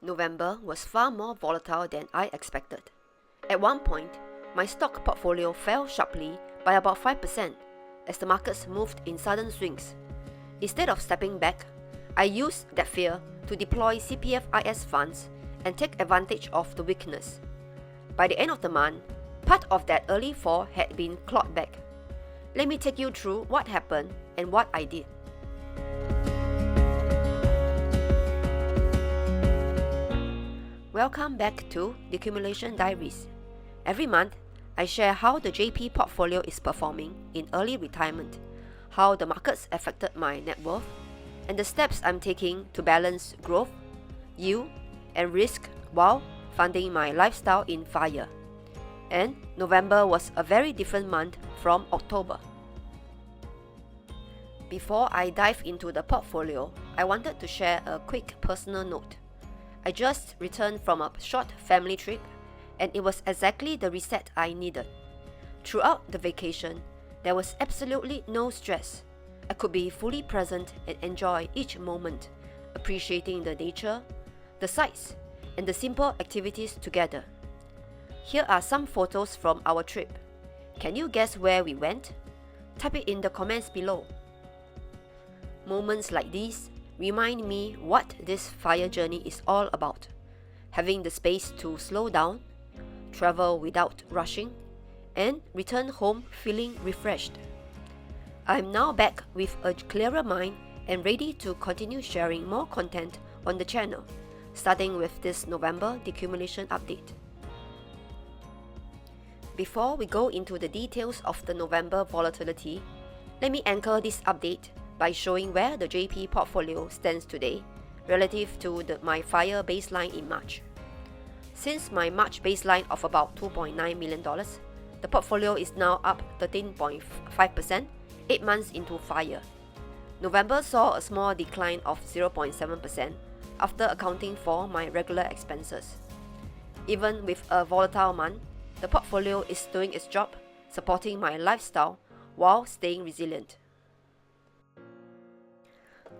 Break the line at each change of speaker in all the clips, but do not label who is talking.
November was far more volatile than I expected. At one point, my stock portfolio fell sharply by about 5% as the markets moved in sudden swings. Instead of stepping back, I used that fear to deploy CPFIS funds and take advantage of the weakness. By the end of the month, part of that early fall had been clawed back. Let me take you through what happened and what I did. Welcome back to Decumulation Diaries. Every month, I share how the JP portfolio is performing in early retirement, how the markets affected my net worth, and the steps I'm taking to balance growth, yield, and risk while funding my lifestyle in FIRE. And November was a very different month from October. Before I dive into the portfolio, I wanted to share a quick personal note. I just returned from a short family trip, and it was exactly the reset I needed. Throughout the vacation, there was absolutely no stress. I could be fully present and enjoy each moment, appreciating the nature, the sights, and the simple activities together. Here are some photos from our trip. Can you guess where we went? Type it in the comments below. Moments like these remind me what this FIRE journey is all about. Having the space to slow down, travel without rushing, and return home feeling refreshed. I'm now back with a clearer mind and ready to continue sharing more content on the channel, starting with this November decumulation update. Before we go into the details of the November volatility, let me anchor this update by showing where the JP portfolio stands today relative to my FIRE baseline in March. Since my March baseline of about $2.9 million, the portfolio is now up 13.5%, 8 months into FIRE. November saw a small decline of 0.7% after accounting for my regular expenses. Even with a volatile month, the portfolio is doing its job, supporting my lifestyle while staying resilient.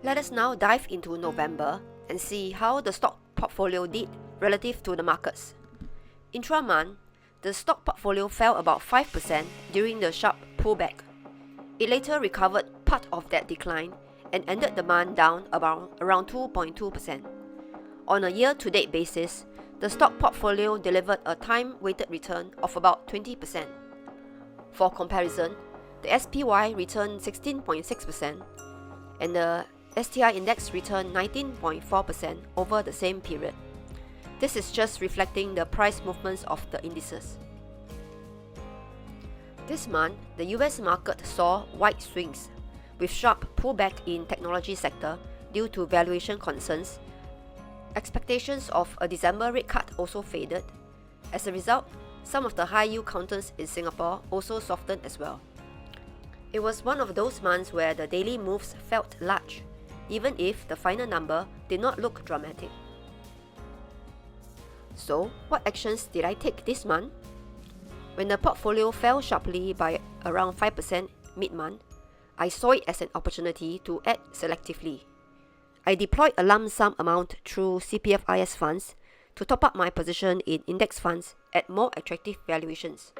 Let us now dive into November and see how the stock portfolio did relative to the markets. Intra-month, the stock portfolio fell about 5% during the sharp pullback. It later recovered part of that decline and ended the month down around 2.2%. On a year-to-date basis, the stock portfolio delivered a time-weighted return of about 20%. For comparison, the SPY returned 16.6% and the STI index returned 19.4% over the same period. This is just reflecting the price movements of the indices. This month, the US market saw wide swings, with sharp pullback in technology sector due to valuation concerns. Expectations of a December rate cut also faded. As a result, some of the high-yield counters in Singapore also softened as well. It was one of those months where the daily moves felt large, even if the final number did not look dramatic. So, what actions did I take this month? When the portfolio fell sharply by around 5% mid-month, I saw it as an opportunity to add selectively. I deployed a lump sum amount through CPFIS funds to top up my position in index funds at more attractive valuations.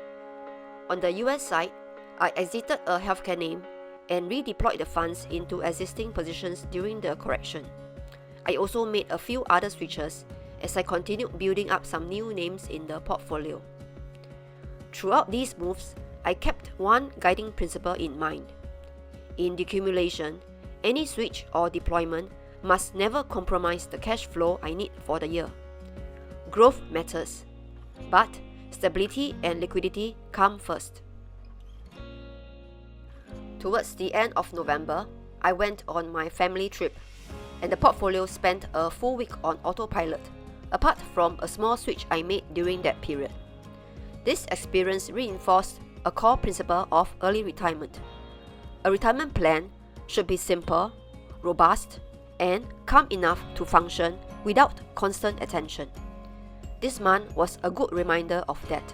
On the US side, I exited a healthcare name and redeployed the funds into existing positions during the correction. I also made a few other switches as I continued building up some new names in the portfolio. Throughout these moves, I kept one guiding principle in mind. In decumulation, any switch or deployment must never compromise the cash flow I need for the year. Growth matters, but stability and liquidity come first. Towards the end of November, I went on my family trip, and the portfolio spent a full week on autopilot, apart from a small switch I made during that period. This experience reinforced a core principle of early retirement. A retirement plan should be simple, robust, and calm enough to function without constant attention. This month was a good reminder of that.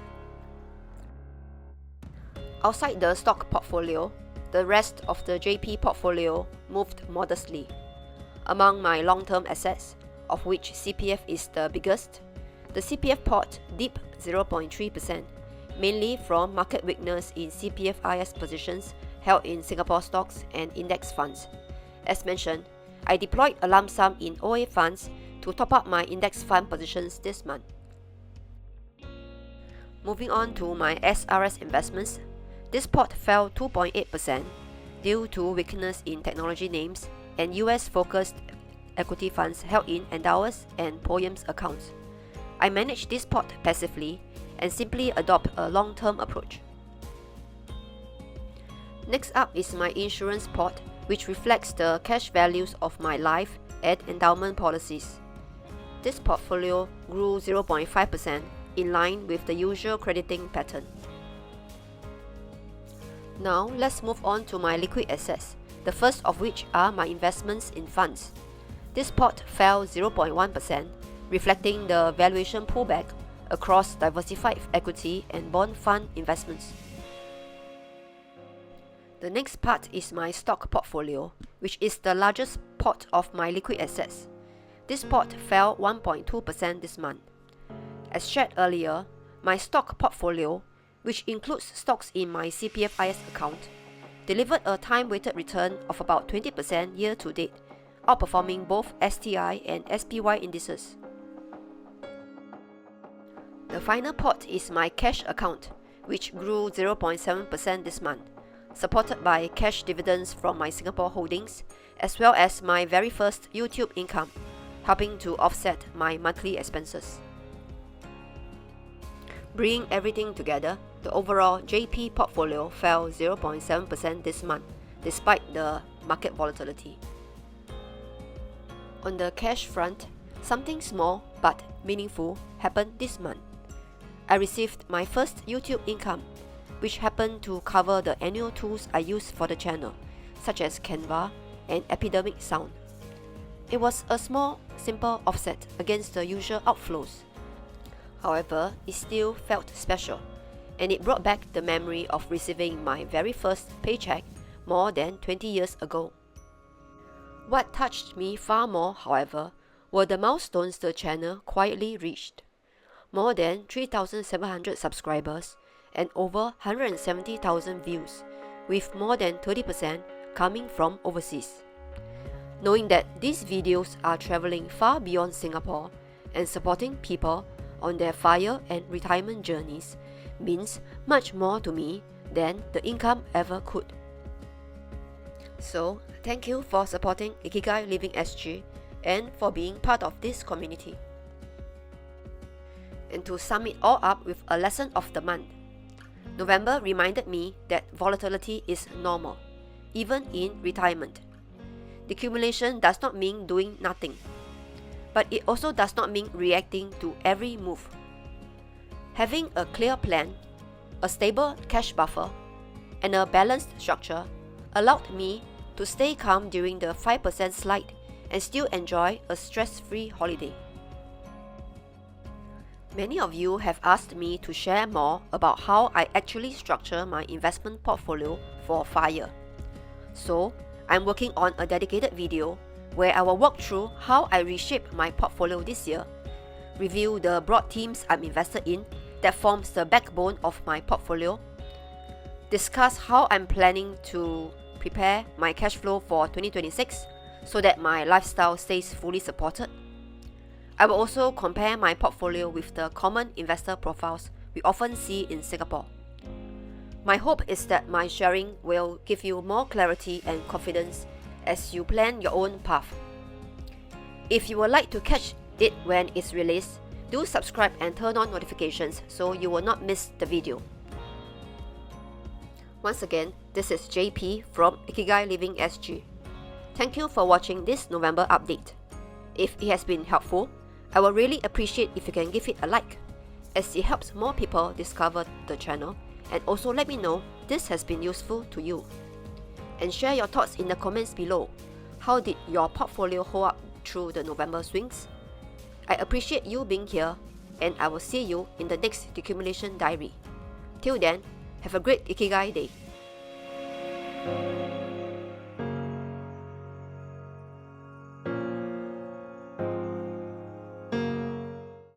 Outside the stock portfolio, the rest of the JP portfolio moved modestly. Among my long-term assets, of which CPF is the biggest, the CPF pot dipped 0.3%, mainly from market weakness in CPFIS positions held in Singapore stocks and index funds. As mentioned, I deployed a lump sum in OA funds to top up my index fund positions this month. Moving on to my SRS investments, this pot fell 2.8% due to weakness in technology names and US-focused equity funds held in Endowers and Poems accounts. I manage this pot passively and simply adopt a long-term approach. Next up is my insurance pot, which reflects the cash values of my life and endowment policies. This portfolio grew 0.5% in line with the usual crediting pattern. Now let's move on to my liquid assets, the first of which are my investments in funds. This pot fell 0.1%, reflecting the valuation pullback across diversified equity and bond fund investments. The next part is my stock portfolio, which is the largest pot of my liquid assets. This pot fell 1.2% this month. As shared earlier, my stock portfolio, which includes stocks in my CPFIS account, delivered a time-weighted return of about 20% year-to-date, outperforming both STI and SPY indices. The final pot is my cash account, which grew 0.7% this month, supported by cash dividends from my Singapore holdings, as well as my very first YouTube income, helping to offset my monthly expenses. Bringing everything together, the overall JP portfolio fell 0.7% this month, despite the market volatility. On the cash front, something small but meaningful happened this month. I received my first YouTube income, which happened to cover the annual tools I use for the channel, such as Canva and Epidemic Sound. It was a small, simple offset against the usual outflows. However, it still felt special, and it brought back the memory of receiving my very first paycheck more than 20 years ago. What touched me far more, however, were the milestones the channel quietly reached. More than 3,700 subscribers and over 170,000 views, with more than 30% coming from overseas. Knowing that these videos are traveling far beyond Singapore and supporting people on their FIRE and retirement journeys means much more to me than the income ever could. So, thank you for supporting Ikigai Living SG and for being part of this community. And to sum it all up with a lesson of the month, November reminded me that volatility is normal, even in retirement. Decumulation does not mean doing nothing, but it also does not mean reacting to every move. Having a clear plan, a stable cash buffer, and a balanced structure allowed me to stay calm during the 5% slide and still enjoy a stress-free holiday. Many of you have asked me to share more about how I actually structure my investment portfolio for FIRE. So, I'm working on a dedicated video where I will walk through how I reshape my portfolio this year, review the broad themes I'm invested in that forms the backbone of my portfolio, discuss how I'm planning to prepare my cash flow for 2026 so that my lifestyle stays fully supported. I will also compare my portfolio with the common investor profiles we often see in Singapore. My hope is that my sharing will give you more clarity and confidence as you plan your own path. If you would like to catch it when it's released, do subscribe and turn on notifications so you will not miss the video. Once again, this is JP from Ikigai Living SG. Thank you for watching this November update. If it has been helpful, I would really appreciate if you can give it a like, as it helps more people discover the channel, and also let me know this has been useful to you. And share your thoughts in the comments below. How did your portfolio hold up through the November swings? I appreciate you being here, and I will see you in the next Decumulation Diary. Till then, have a great Ikigai day.